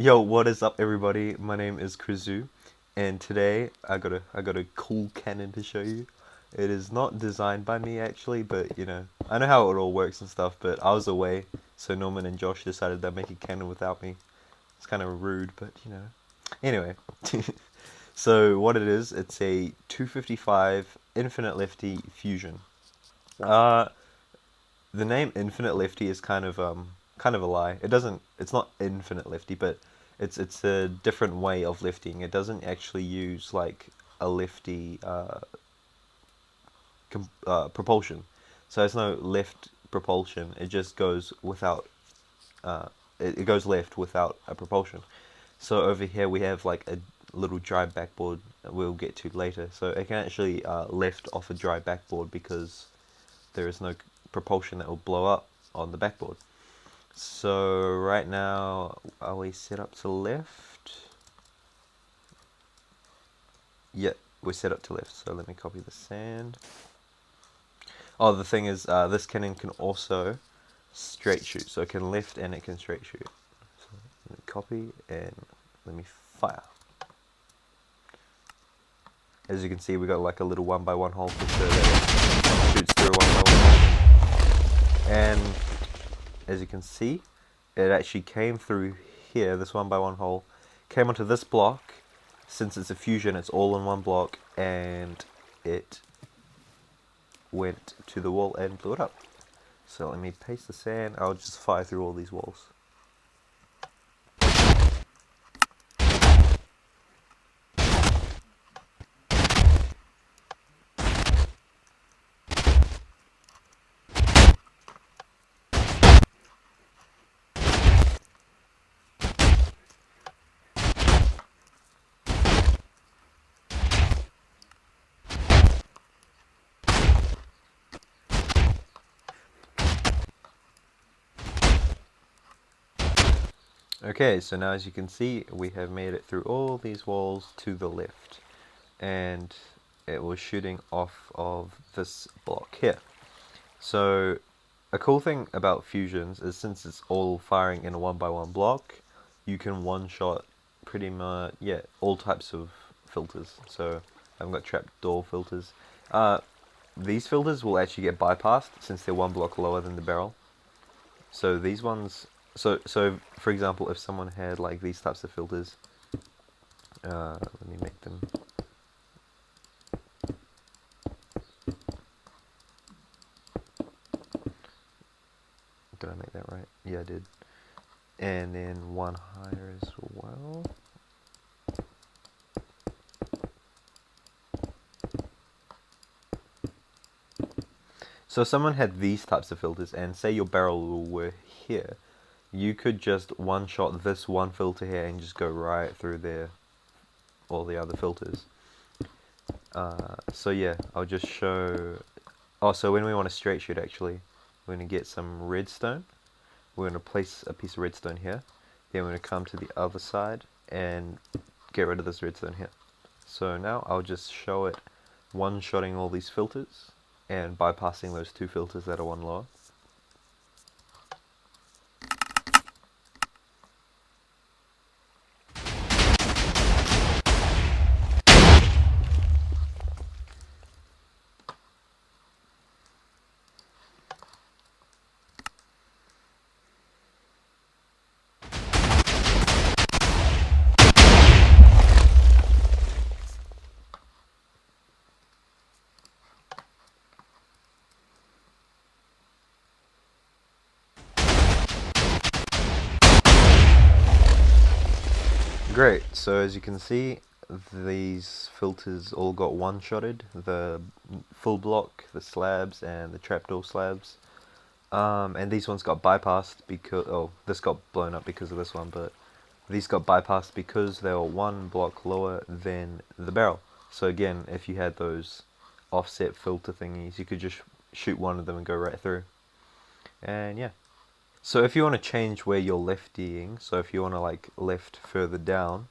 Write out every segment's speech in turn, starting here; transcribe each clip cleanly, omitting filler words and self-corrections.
Yo, what is up, everybody? My name is Krizu, and today I got a cool cannon to show you. It is not designed by me actually, but I know how it all works and stuff. But I was away, so Norman and Josh decided they'd make a cannon without me. It's kind of rude, but Anyway, so what it is, it's a 255 Infinite Lefty Fusion. Uh, the name Infinite Lefty is kind of a lie. It's not infinite lefty, but it's a different way of lifting. It doesn't actually use like a lefty propulsion. So there's no left propulsion. It just goes without uh, it goes left without a propulsion. So over here we have like a little dry backboard that we'll get to later. So it can actually lift off a dry backboard because there is no propulsion that will blow up on the backboard. So right now, are we set up to left? Yeah, we're set up to left. So let me copy the sand. Oh, the thing is, this cannon can also straight shoot. So it can lift and it can straight shoot. So let me copy and let me fire. As you can see, we got like a little 1x1 hole for sure that it shoots through a 1x1 hole. And as you can see, it actually came through here, this 1x1 hole, came onto this block. Since it's a fusion, it's all in one block, and it went to the wall and blew it up. So let me paste the sand. I'll just fire through all these walls. Okay, so now as you can see, we have made it through all these walls to the left, and it was shooting off of this block here. So a cool thing about fusions is since it's all firing in a 1x1 block, you can one-shot pretty much, yeah, all types of filters. So I've got trapdoor filters. These filters will actually get bypassed since they're one block lower than the barrel. So these ones, so for example, if someone had like these types of filters, let me make them. Did I make that right? Yeah, I did. And then one higher as well. So if someone had these types of filters, and say your barrel were here, you could just one-shot this one filter here and just go right through there, all the other filters. So yeah, I'll just show. Oh, so when we want to straight shoot, actually, we're going to get some redstone. We're going to place a piece of redstone here. Then we're going to come to the other side and get rid of this redstone here. So now I'll just show it one-shotting all these filters and bypassing those two filters that are one lower. Great, so as you can see, these filters all got one-shotted, the full block, the slabs, and the trapdoor slabs. And these ones got bypassed because, oh, this got blown up because of this one, but these got bypassed because they were one block lower than the barrel. So again, if you had those offset filter thingies, you could just shoot one of them and go right through. And yeah. So if you want to change where you're leftying, so if you want to like left further down,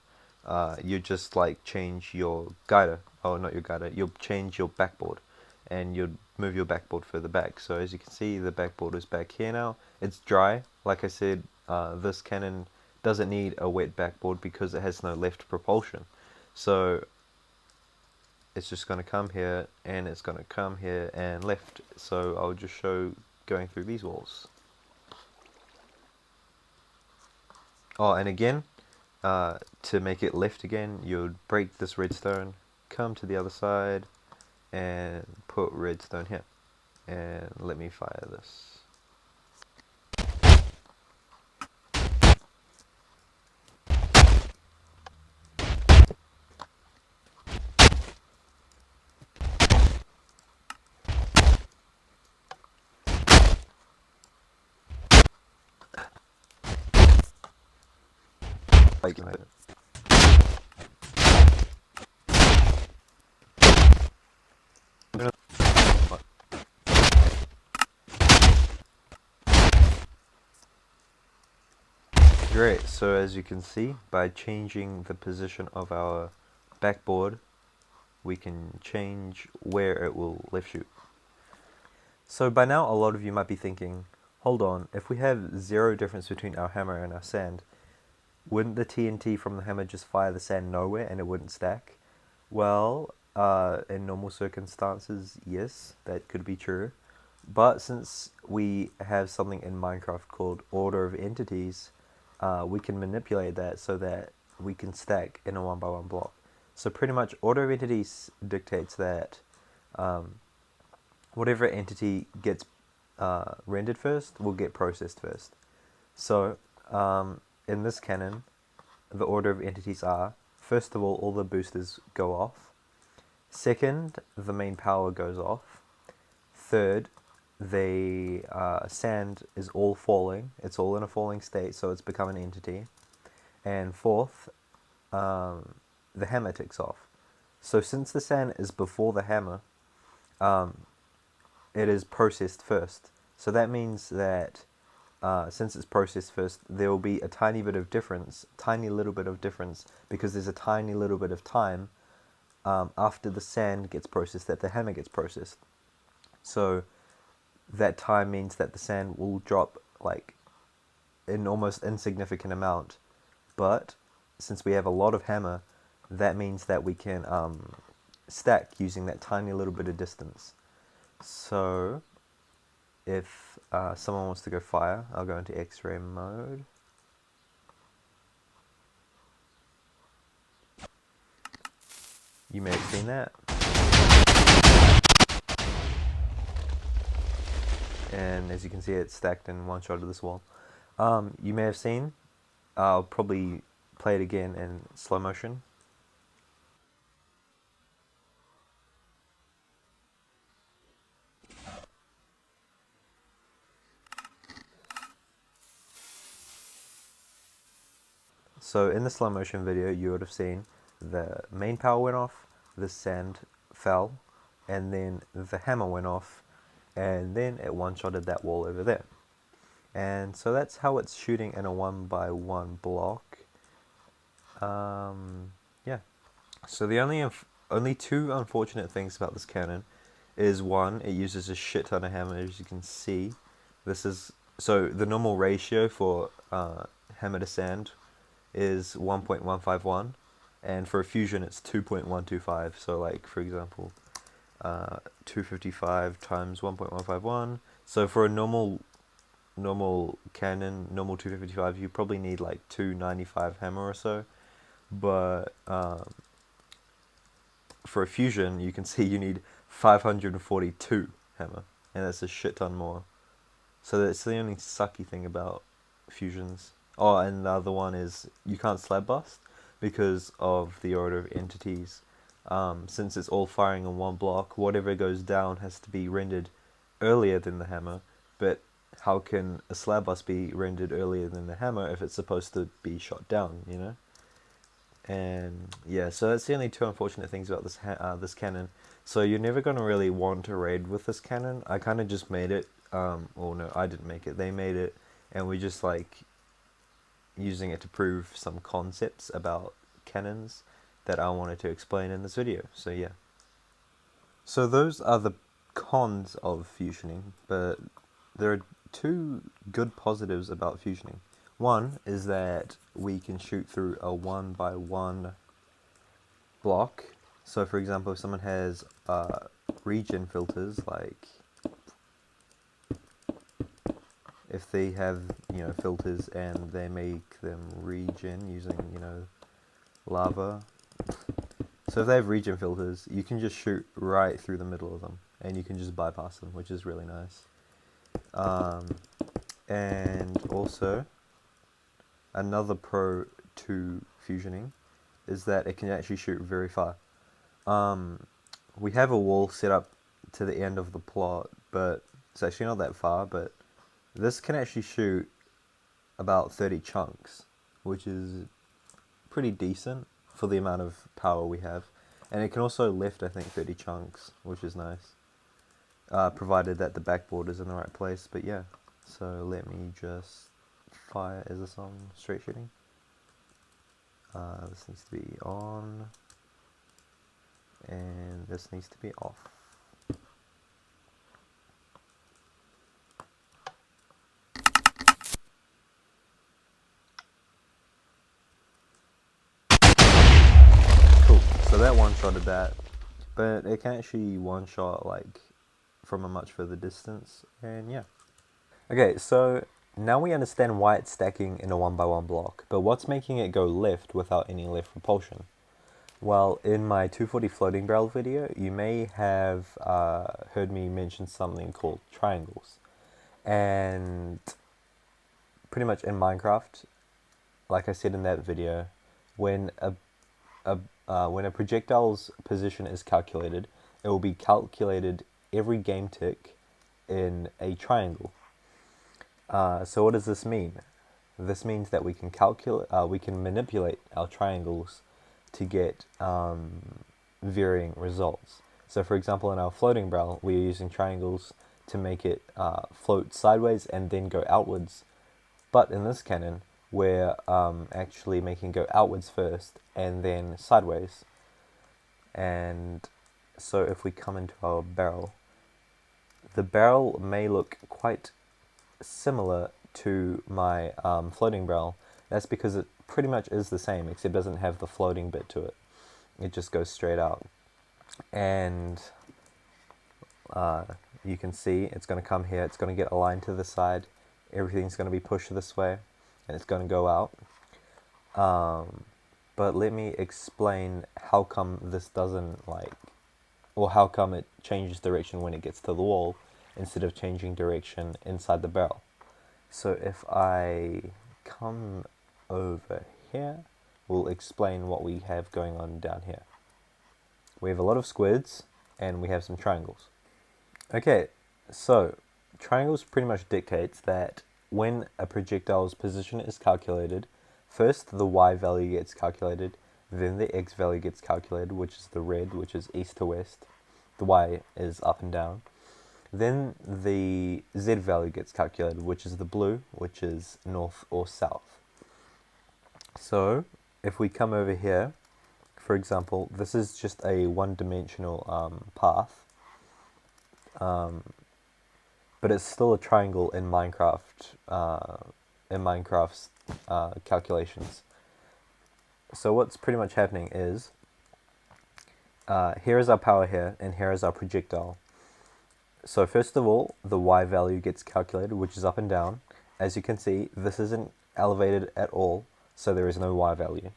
you just like change your guider. Oh, not your guider. You'll change your backboard, and you'll move your backboard further back. So as you can see, the backboard is back here now. It's dry. Like I said, this cannon doesn't need a wet backboard because it has no left propulsion. So it's just going to come here and it's going to come here and left. So I'll just show going through these walls. Oh, and again, to make it left again, you'd break this redstone, come to the other side, and put redstone here. And let me fire this. Like, great, so as you can see, by changing the position of our backboard, we can change where it will left shoot. So by now a lot of you might be thinking, hold on, if we have zero difference between our hammer and our sand, wouldn't the TNT from the hammer just fire the sand nowhere and it wouldn't stack? Well, in normal circumstances, yes, that could be true. But since we have something in Minecraft called order of entities, we can manipulate that so that we can stack in a 1x1 block. So pretty much order of entities dictates that whatever entity gets rendered first will get processed first. So in this cannon, the order of entities are, first of all the boosters go off. Second, the main power goes off. Third, the sand is all falling. It's all in a falling state, so it's become an entity. And fourth, the hammer ticks off. So since the sand is before the hammer, it is processed first. So that means that since it's processed first, there will be a tiny bit of difference, tiny little bit of difference, because there's a tiny little bit of time after the sand gets processed that the hammer gets processed. So that time means that the sand will drop like an almost insignificant amount, but since we have a lot of hammer, that means that we can stack using that tiny little bit of distance. So if someone wants to go fire, I'll go into X-ray mode. You may have seen that. And as you can see, it's stacked in one shot of this wall. You may have seen, I'll probably play it again in slow motion. So in the slow motion video, you would have seen the main power went off, the sand fell, and then the hammer went off, and then it one-shotted that wall over there. And so that's how it's shooting in a 1x1 block. Yeah. So the only two unfortunate things about this cannon is one, it uses a shit ton of hammer, as you can see. This is so the normal ratio for hammer to sand is 1.151, and for a fusion it's 2.125. So like for example, 255 times 1.151. So for a normal cannon, normal 255, you probably need like 295 hammer or so. But for a fusion, you can see you need 542 hammer, and that's a shit ton more. So that's the only sucky thing about fusions. Oh, and the other one is you can't slab bust because of the order of entities. Since it's all firing on one block, whatever goes down has to be rendered earlier than the hammer. But how can a slab bust be rendered earlier than the hammer if it's supposed to be shot down, you know? And yeah, so that's the only two unfortunate things about this cannon. So you're never going to really want to raid with this cannon. I kind of just made it. Well, no, I didn't make it. They made it, and we just like using it to prove some concepts about cannons that I wanted to explain in this video. So yeah. So those are the cons of fusioning, but there are two good positives about fusioning. One is that we can shoot through a 1x1 block. So for example, if someone has regen filters, like if they have, filters and they make them regen using, lava. So if they have regen filters, you can just shoot right through the middle of them and you can just bypass them, which is really nice. And also, another pro to fusioning is that it can actually shoot very far. We have a wall set up to the end of the plot, but it's actually not that far, but this can actually shoot about 30 chunks, which is pretty decent for the amount of power we have. And it can also lift, I think, 30 chunks, which is nice, provided that the backboard is in the right place. But yeah, so let me just fire. Is this on straight shooting? This needs to be on, and this needs to be off. Cool, so that one-shotted that, but it can actually one-shot like from a much further distance, and yeah. Okay, so now we understand why it's stacking in a 1x1 block, but what's making it go left without any left repulsion? Well, in my 240 floating barrel video, you may have heard me mention something called triangles. And pretty much in Minecraft, like I said in that video, when a projectile's position is calculated, it will be calculated every game tick in a triangle. So what does this mean? This means that we can manipulate our triangles to get varying results. So for example, in our floating barrel, we are using triangles to make it float sideways and then go outwards. But in this cannon, we're actually making it go outwards first and then sideways. And so if we come into our barrel, the barrel may look quite similar to my floating barrel. That's because it pretty much is the same, except it doesn't have the floating bit to it. It just goes straight out. And you can see it's going to come here, it's going to get aligned to the side, everything's going to be pushed this way, and it's going to go out. But let me explain how come this doesn't or how come it changes direction when it gets to the wall instead of changing direction inside the barrel. So if I come over here, we'll explain what we have going on down here. We have a lot of squids and we have some triangles. Okay, so triangles pretty much dictates that when a projectile's position is calculated, first the Y value gets calculated, then the X value gets calculated, which is the red, which is east to west. The Y is up and down. Then the Z value gets calculated, which is the blue, which is north or south. So if we come over here, for example, this is just a one-dimensional path, but it's still a triangle in Minecraft's calculations. So what's pretty much happening is, here is our power here, and here is our projectile. So first of all, the Y value gets calculated, which is up and down. As you can see, this isn't elevated at all, so there is no Y value.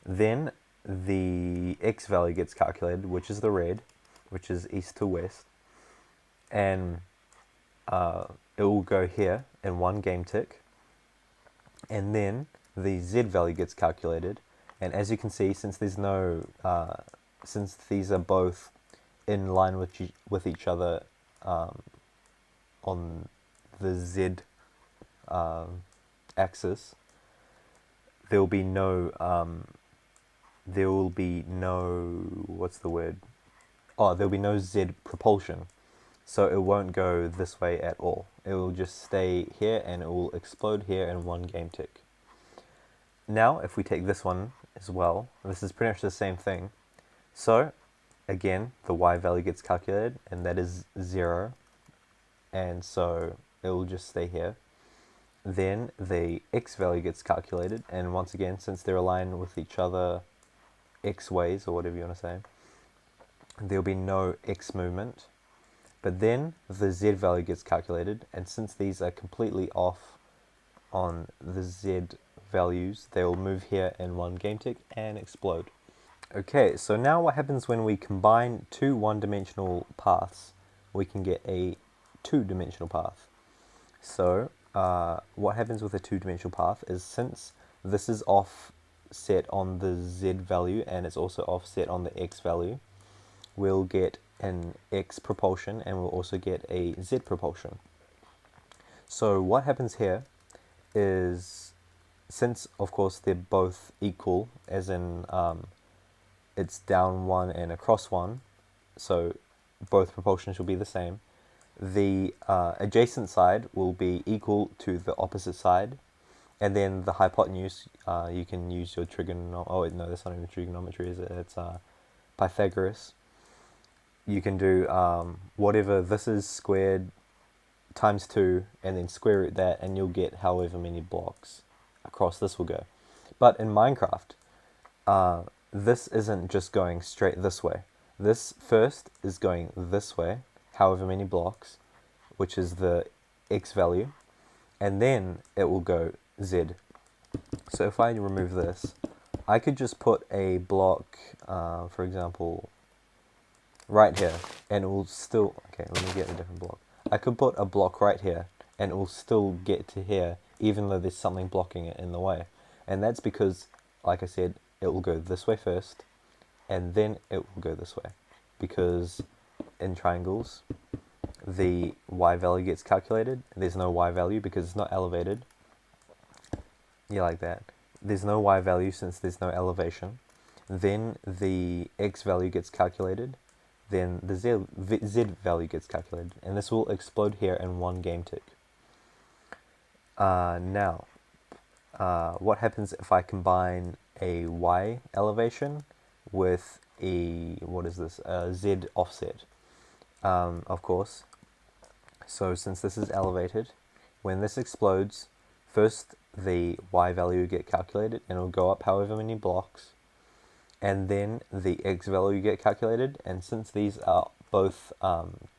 Then the X value gets calculated, which is the red, which is east to west. And it will go here in one game tick. And then the Z value gets calculated. And as you can see, since there's no, since these are both in line with each other on the Z axis, there will be no, what's the word? Oh, there'll be no Z propulsion. So it won't go this way at all. It will just stay here and it will explode here in one game tick. Now, if we take this one as well, this is pretty much the same thing. So, again, the Y value gets calculated, and that is 0. And so it will just stay here. then the x value gets calculated, and once again, since they're aligned with each other x ways, or whatever you want to say, there'll be no x movement. But then the z value gets calculated, and since these are completely off on the z values, they will move here in one game tick and explode. Okay, so now what happens when we combine two one-dimensional paths? We can get a two-dimensional path. So what happens with a two-dimensional path is, since this is offset on the z value and it's also offset on the x value, we'll get an x propulsion and we'll also get a z propulsion. So what happens here is, since of course they're both equal, as in it's down one and across one, so both propulsions will be the same, the adjacent side will be equal to the opposite side, and then the hypotenuse, you can use your trigonometry. Oh wait, no, that's not even trigonometry, is it? It's Pythagoras. You can do whatever this is squared times 2, and then square root that, and you'll get however many blocks across this will go. But in Minecraft, this isn't just going straight this way. This first is going this way, however many blocks, which is the x value, and then it will go z. So if I remove this, I could just put a block, for example, right here, and it will still, okay, let me get a different block. I could put a block right here, and it will still get to here, even though there's something blocking it in the way. And that's because, like I said, it will go this way first, and then it will go this way. Because in triangles, the y value gets calculated. There's no y value because it's not elevated. Yeah, like that. There's no y value since there's no elevation. Then the x value gets calculated. Then the z value gets calculated. And this will explode here in one game tick. Now, what happens if I combine a y elevation with a, what is this, a z offset? Of course. So since this is elevated, when this explodes, first the y value will get calculated and it will go up however many blocks, and then the x value will get calculated, and since these are both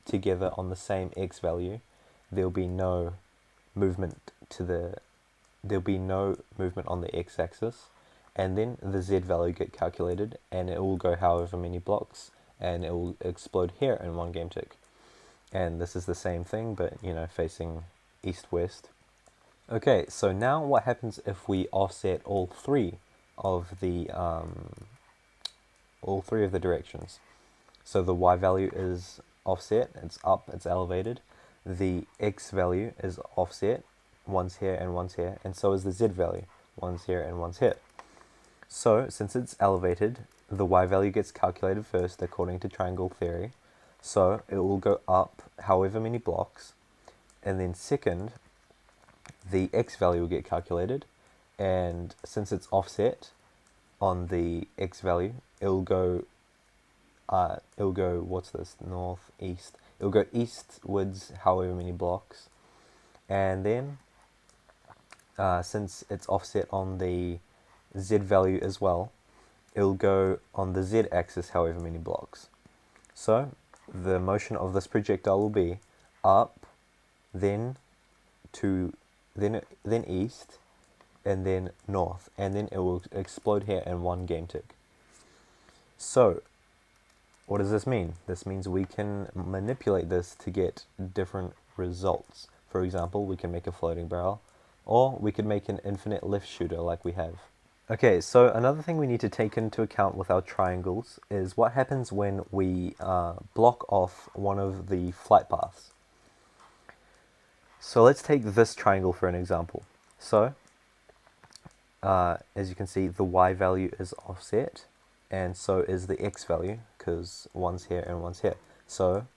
together on the same x value, there'll be no movement on the x-axis, and then the z value get calculated and it will go however many blocks and it will explode here in one game tick. And this is the same thing, but you know, facing east-west. Okay, so now what happens if we offset all three of the directions? So the y value is offset, it's up, it's elevated. The x value is offset, one's here and one's here, and so is the z value, one's here and one's here. So since it's elevated, the y value gets calculated first according to triangle theory. So it will go up however many blocks, and then second, the x value will get calculated, and since it's offset on the x value, it'll go what's this, north, east, it'll go eastwards however many blocks, and then since it's offset on the z value as well, it'll go on the z axis however many blocks. So the motion of this projectile will be up, then east, and then north, and then it will explode here in one game tick. So what does this mean? This means we can manipulate this to get different results. For example, we can make a floating barrel, or we could make an infinite lift shooter like we have. Okay, so another thing we need to take into account with our triangles is what happens when we block off one of the flight paths. So let's take this triangle for an example. So, as you can see, the y value is offset, and so is the x value, because one's here and one's here. So,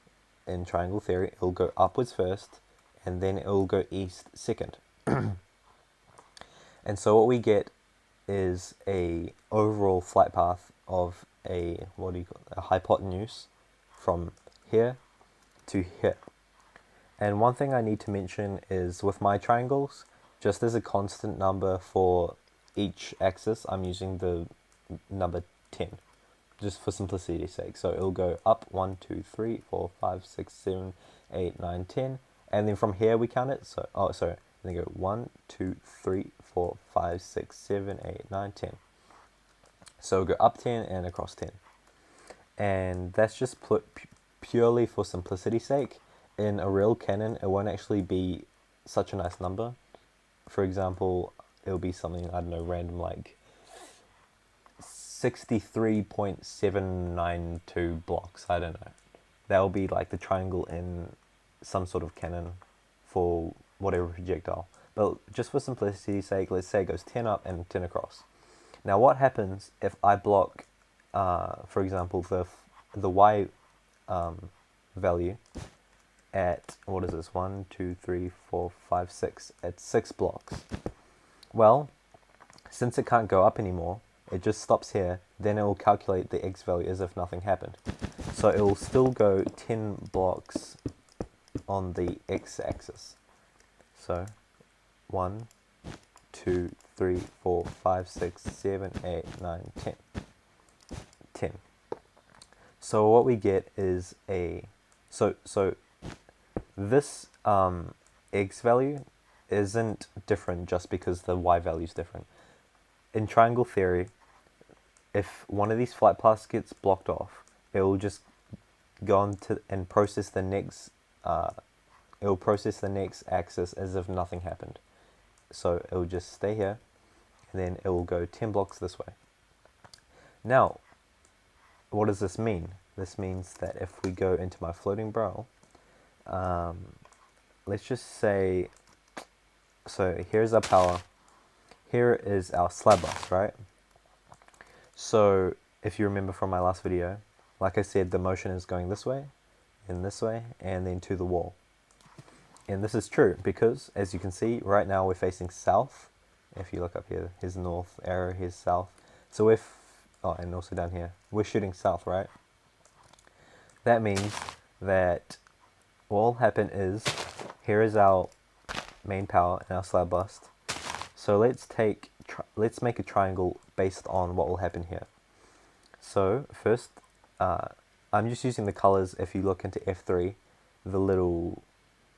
in triangle theory, it'll go upwards first, and then it'll go east second. And so what we get is a overall flight path of a hypotenuse from here to here. And one thing I need to mention is with my triangles, just as a constant number for each axis, I'm using the number 10, just for simplicity's sake. So it'll go up 1, 2, 3, 4, 5, 6, 7, 8, 9, 10, and then from here we count it. So, oh, sorry, then go 1, 2, 3, 4, 5, 6, 7, 8, 9, 10. So we'll go up 10 and across 10. And that's just purely for simplicity's sake. In a real canon, it won't actually be such a nice number. For example, it'll be something, I don't know, random, like 63.792 blocks, I don't know. That will be like the triangle in some sort of cannon for whatever projectile. But just for simplicity's sake, let's say it goes 10 up and 10 across. Now what happens if I block, for example, the y value at, what is this, 1, 2, 3, 4, 5, 6, at 6 blocks? Well, since it can't go up anymore, it just stops here, then it will calculate the x value as if nothing happened. So it will still go 10 blocks on the x-axis. So 1, 2, 3, 4, 5, 6, 7, 8, 9, 10. 10. So what we get is so this x value isn't different just because the y value is different. In triangle theory, if one of these flight paths gets blocked off, it will just go on to and process the next. It will process the next axis as if nothing happened. So it will just stay here, and then it will go 10 blocks this way. Now, what does this mean? This means that if we go into my floating barrel, let's just say, so here's our power, here is our slab bus, right? So if you remember from my last video, like I said, the motion is going this way, and then to the wall. And this is true because, as you can see, right now we're facing south. If you look up here, here's north arrow, here's south. So and also down here, we're shooting south, right? That means that what will happen is, here is our main power and our slab bust. So let's make a triangle based on what will happen here. So first, I'm just using the colors. If you look into F3, the little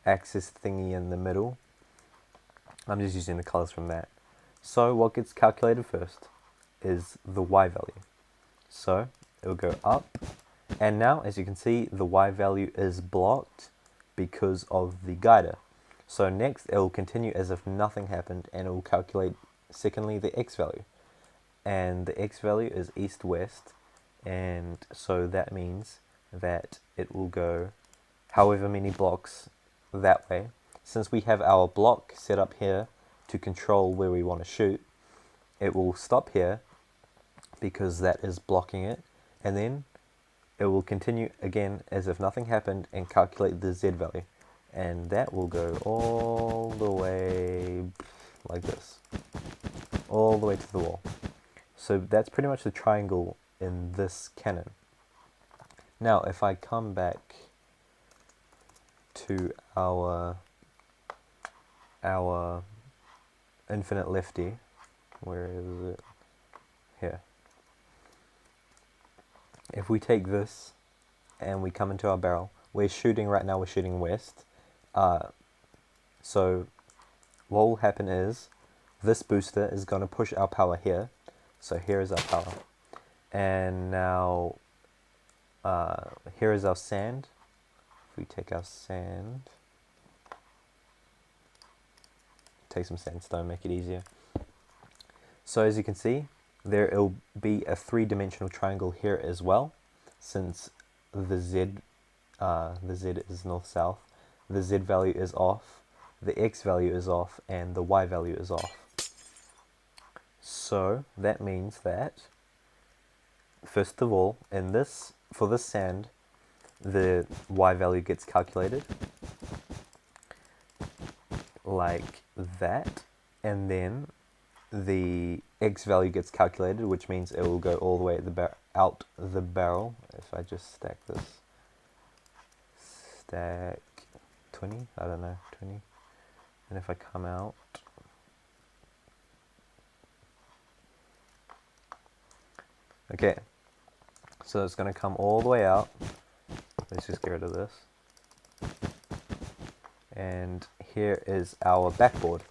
axis thingy in the middle, I'm just using the colors from that. So what gets calculated first is the y value. So it will go up, and now as you can see, the y value is blocked because of the guider. So next it will continue as if nothing happened, and it will calculate secondly the x value, and the x value is east-west, and so that means that it will go however many blocks that way. Since we have our block set up here to control where we want to shoot, it will stop here because that is blocking it, and then it will continue again as if nothing happened and calculate the z value, and that will go all the way like this, all the way to the wall. So that's pretty much the triangle in this cannon. Now if I come back to our infinite lefty, where is it? Here. If we take this and we come into our barrel, we're shooting right now, we're shooting west. So what will happen is this booster is going to push our power here. So here is our power. And now here is our sand. If we take our sand, take some sandstone, make it easier. So as you can see, there will be a three-dimensional triangle here as well, since the z is north-south, the z value is off, the x value is off, and the y value is off. So that means that, first of all, for this sand, the y value gets calculated like that, and then the x value gets calculated, which means it will go all the way at out the barrel. If I just stack 20, I don't know, 20, and if I come out, Okay, so it's going to come all the way out. Let's just get rid of this. And here is our backboard.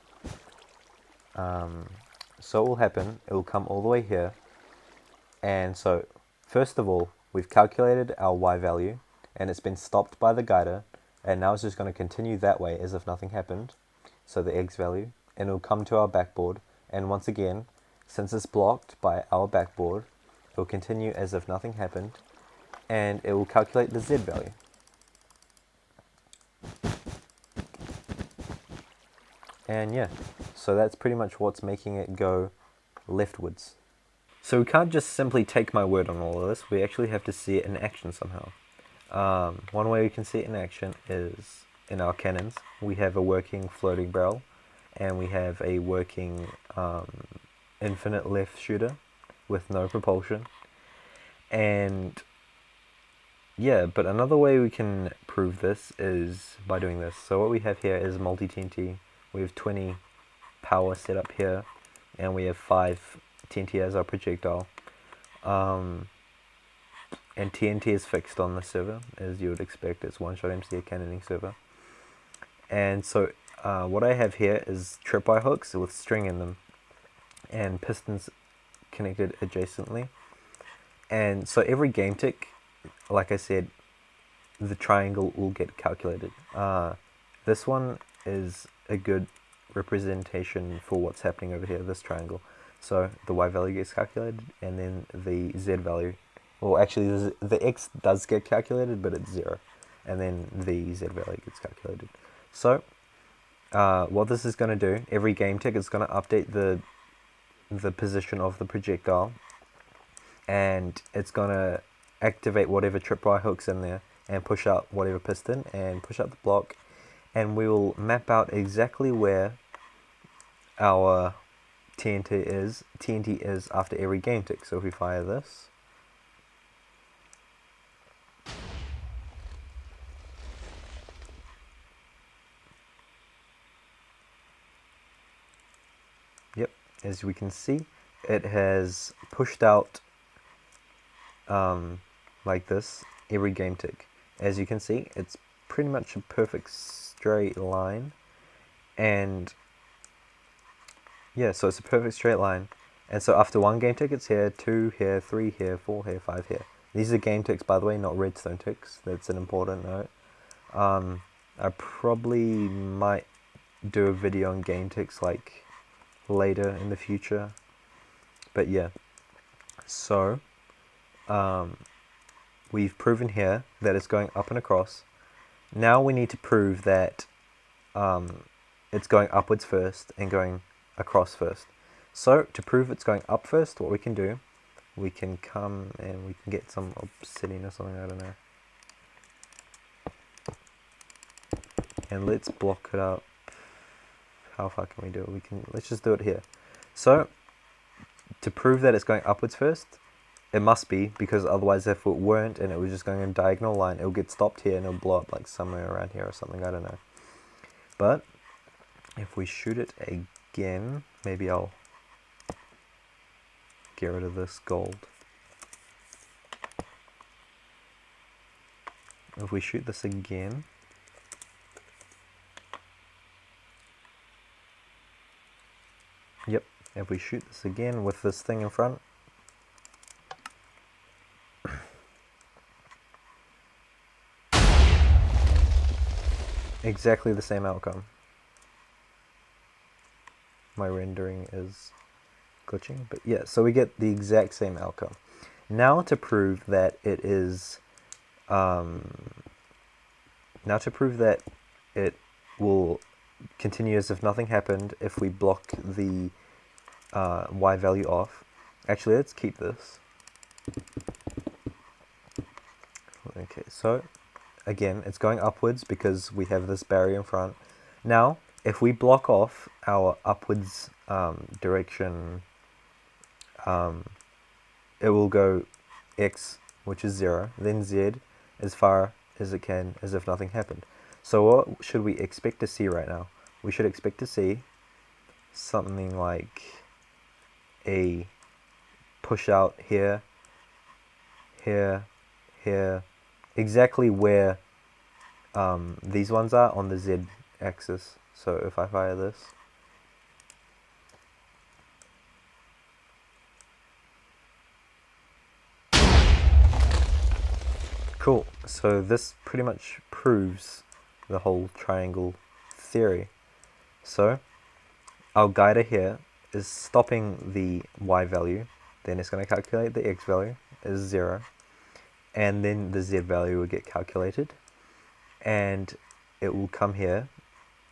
So what will happen, it will come all the way here. And so, first of all, we've calculated our y value, and it's been stopped by the guider, and now it's just going to continue that way as if nothing happened. So the x value, and it'll come to our backboard, and once again, since it's blocked by our backboard, it will continue as if nothing happened, and it will calculate the z value. And yeah, so that's pretty much what's making it go leftwards. So we can't just simply take my word on all of this, we actually have to see it in action somehow. One way we can see it in action is in our cannons. We have a working floating barrel, and we have a working infinite left shooter with no propulsion. And yeah, but another way we can prove this is by doing this. So what we have here is multi-TNT. We have 20 power set up here, and we have 5 TNT as our projectile. And TNT is fixed on the server, as you would expect. It's one-shot MCA cannoning server. And so what I have here is tripwire hooks with string in them, and pistons connected adjacently. And so every game tick, like I said, the triangle will get calculated. This one is a good representation for what's happening over here, this triangle. So the y value gets calculated, and then the z value, well actually the x does get calculated, but it's 0, and then the z value gets calculated. So what this is going to do, every game tick is going to update the position of the projectile, and it's going to activate whatever tripwire hooks in there, and push out whatever piston, and push out the block, and we will map out exactly where our TNT is after every game tick. So if we fire this, yep, as we can see, it has pushed out like this every game tick. As you can see, it's pretty much a perfect straight line, and yeah, so it's a perfect straight line. And so after one game tick, it's here, 2 here, 3 here, 4 here, 5 here. These are game ticks, by the way, not redstone ticks. That's an important note. I probably might do a video on game ticks like later in the future. But yeah, so we've proven here that it's going up and across. Now we need to prove that it's going upwards first and going across first. So to prove it's going up first, what we can do, we can come and we can get some obsidian or something, I don't know. And let's block it up. How far can we do it? Let's just do it here. So to prove that it's going upwards first, it must be, because otherwise if it weren't and it was just going in a diagonal line, it will get stopped here and it'll blow up like somewhere around here or something, I don't know. But if we shoot it again, maybe I'll get rid of this gold. If we shoot this again, yep, if we shoot this again with this thing in front, exactly the same outcome. My rendering is glitching, but yeah, so we get the exact same outcome. Now to prove that it is, now to prove that it will continue as if nothing happened if we block the y value off. Actually, let's keep this. Okay, so again, it's going upwards because we have this barrier in front. Now, if we block off our upwards direction, it will go x, which is 0, then z, as far as it can, as if nothing happened. So what should we expect to see right now? We should expect to see something like a push out here, here, here, exactly where these ones are on the Z axis. So if I fire this, cool. So this pretty much proves the whole triangle theory. So our guider here is stopping the Y value, then it's going to calculate the X value is 0, and then the Z value will get calculated, and it will come here,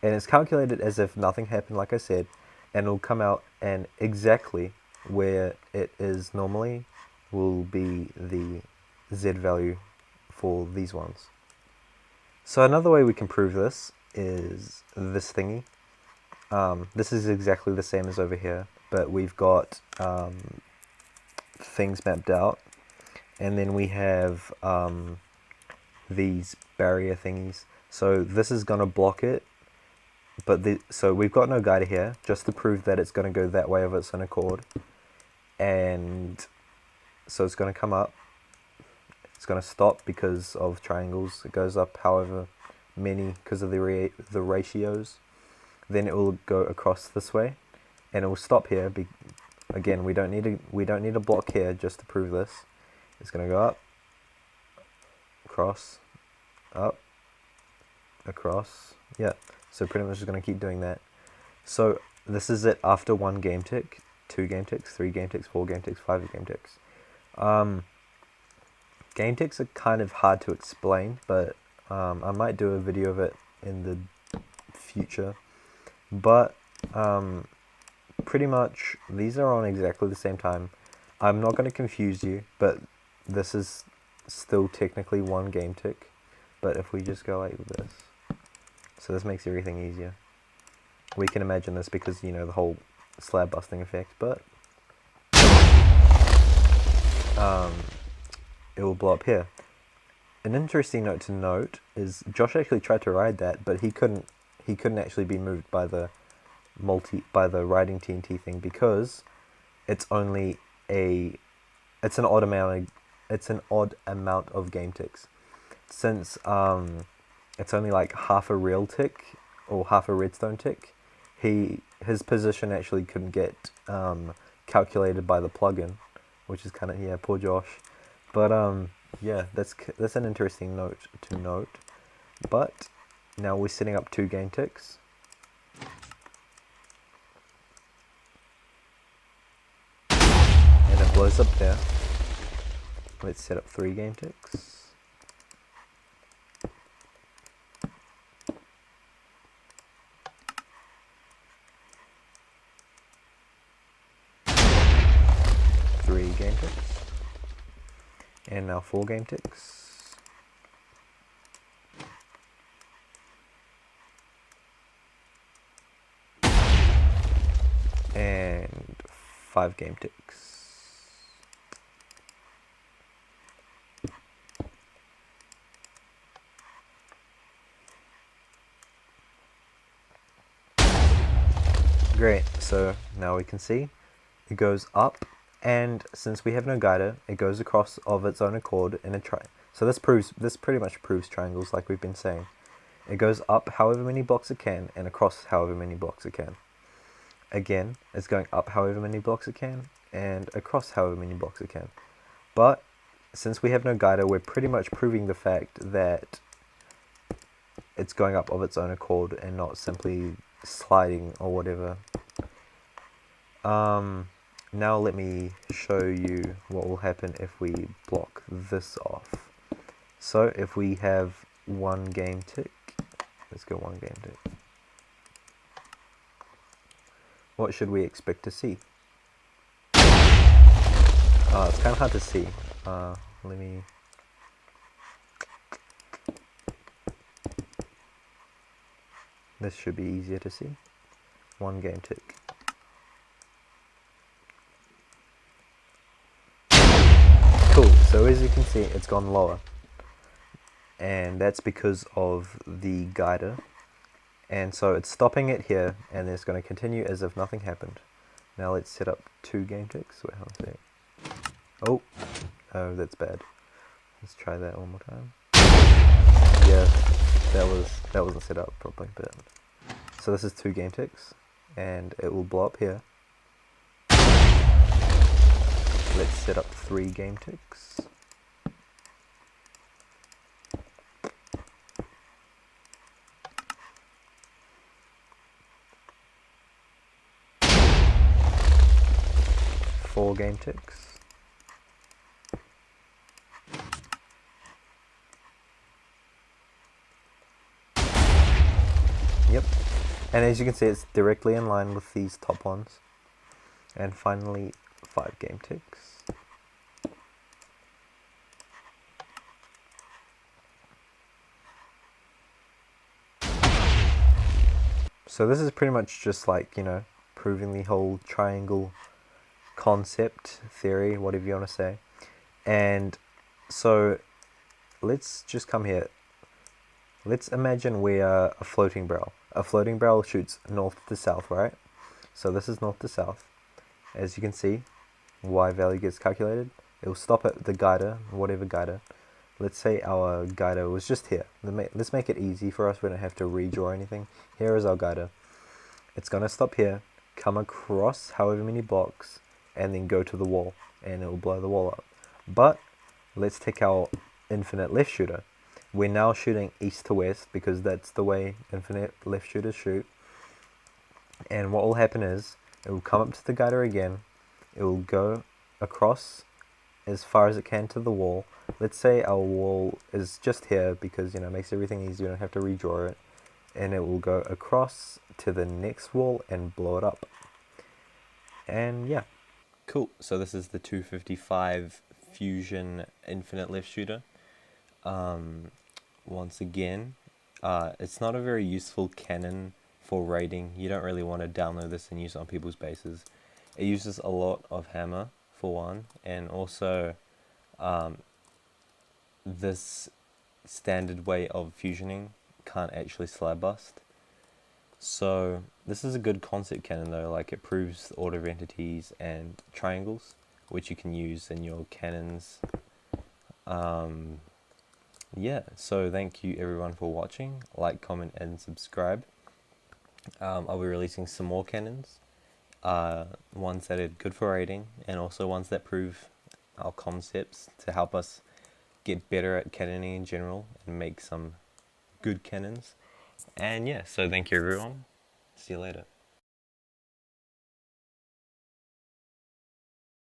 and it's calculated as if nothing happened, like I said, and it will come out, and exactly where it is normally will be the Z value for these ones. So another way we can prove this is this thingy. This is exactly the same as over here, but we've got things mapped out, and then we have these barrier thingies. So this is going to block it, but so we've got no guider here, just to prove that it's going to go that way of its own accord. And so it's going to come up, it's going to stop because of triangles, it goes up however many because of the ratios. Then it will go across this way, and it will stop here. Again, we don't need a block here just to prove this. It's going to go up, across, up, across. Yeah, so pretty much just going to keep doing that. So this is it after 1 game tick, 2 game ticks, 3 game ticks, 4 game ticks, 5 game ticks. Game ticks are kind of hard to explain, but I might do a video of it in the future. But pretty much these are on exactly the same time. I'm not going to confuse you, but this is still technically 1 game tick. But if we just go like this, so this makes everything easier. We can imagine this because, you know, the whole slab busting effect, but it will blow up here. An interesting note to note is Josh actually tried to ride that, but he couldn't actually be moved by the riding TNT thing, because it's only it's an odd amount of game ticks. Since it's only like half a real tick or half a redstone tick, his position actually couldn't get calculated by the plugin, which is kind of, yeah, poor Josh. But yeah, that's an interesting note to note. But now we're setting up 2 game ticks. And it blows up there. Let's set up 3 game ticks. Game ticks, and now 4 game ticks, and 5 game ticks. Great, so now we can see it goes up. And since we have no guider, it goes across of its own accord in a so this pretty much proves triangles, like we've been saying. It goes up however many blocks it can and across however many blocks it can. Again, it's going up however many blocks it can and across however many blocks it can. But since we have no guider, we're pretty much proving the fact that it's going up of its own accord and not simply sliding or whatever. Now let me show you what will happen if we block this off. So if we have 1 game tick, let's go 1 game tick. What should we expect to see? It's kind of hard to see. Let me... This should be easier to see. 1 game tick. Cool, so as you can see, it's gone lower, and that's because of the guider, and so it's stopping it here, and it's going to continue as if nothing happened. Now let's set up 2 game ticks. Wait, how to say it? Oh, that's bad. Let's try that one more time. Yeah, that wasn't set up properly, but so this is 2 game ticks, and it will blow up here. Let's set up 3 game ticks. Four game ticks. Yep. And as you can see, it's directly in line with these top ones. And finally, 5 game ticks. So this is pretty much just like, proving the whole triangle concept, theory, whatever you want to say. And so let's just come here. Let's imagine we are a floating barrel. A floating barrel shoots north to south, right? So this is north to south. As you can see, Y value gets calculated. It will stop at the guider, whatever guider. Let's say our guider was just here. Let's make it easy for us. We don't have to redraw anything. Here is our guider. It's going to stop here, come across however many blocks, and then go to the wall, and it will blow the wall up. But let's take our infinite left shooter. We're now shooting east to west because that's the way infinite left shooters shoot. And what will happen is, it will come up to the guider again, it will go across as far as it can to the wall. Let's say our wall is just here because, it makes everything easy, you don't have to redraw it. And it will go across to the next wall and blow it up. And yeah. Cool, so this is the 255 Fusion Infinite Left Shooter. Once again, it's not a very useful cannon for raiding. You don't really want to download this and use it on people's bases. It uses a lot of hammer, for one, and also this standard way of fusioning can't actually slab bust. So this is a good concept cannon though, like it proves the order of entities and triangles, which you can use in your cannons. Yeah, so thank you everyone for watching. Like, comment, and subscribe. I'll be releasing some more cannons, ones that are good for raiding, and also ones that prove our concepts to help us get better at cannoning in general and make some good cannons. And yeah, so thank you everyone. See you later.